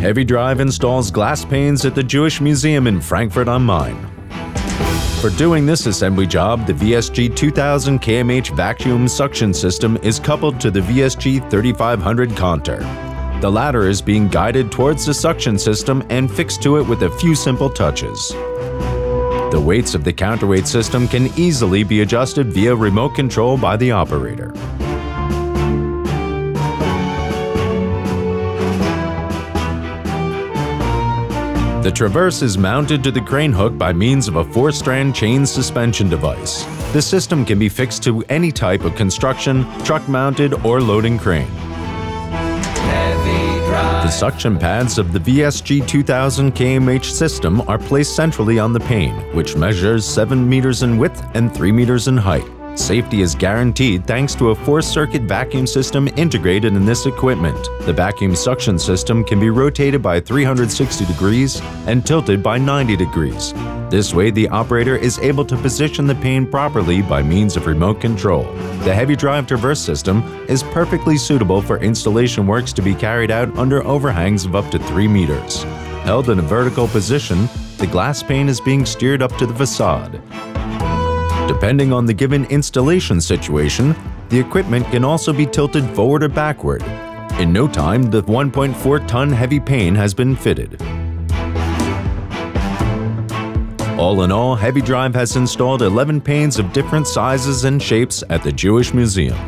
Heavydrive installs glass panes at the Jewish Museum in Frankfurt am Main. For doing this assembly job, the VSG 2000 kmh vacuum suction system is coupled to the VSG 3500 Konter. The latter is being guided towards the suction system and fixed to it with a few simple touches. The weights of the counterweight system can easily be adjusted via remote control by the operator. The traverse is mounted to the crane hook by means of a 4-strand chain suspension device. The system can be fixed to any type of construction, truck-mounted or loading crane. The suction pads of the VSG 2000 kmh system are placed centrally on the pane, which measures 7 meters in width and 3 meters in height. Safety is guaranteed thanks to a 4-circuit vacuum system integrated in this equipment. The vacuum suction system can be rotated by 360 degrees and tilted by 90 degrees. This way, the operator is able to position the pane properly by means of remote control. The Heavydrive traverse system is perfectly suitable for installation works to be carried out under overhangs of up to 3 meters. Held in a vertical position, the glass pane is being steered up to the facade. Depending on the given installation situation, the equipment can also be tilted forward or backward. In no time, the 1.4-ton heavy pane has been fitted. All in all, Heavydrive has installed 11 panes of different sizes and shapes at the Jewish Museum.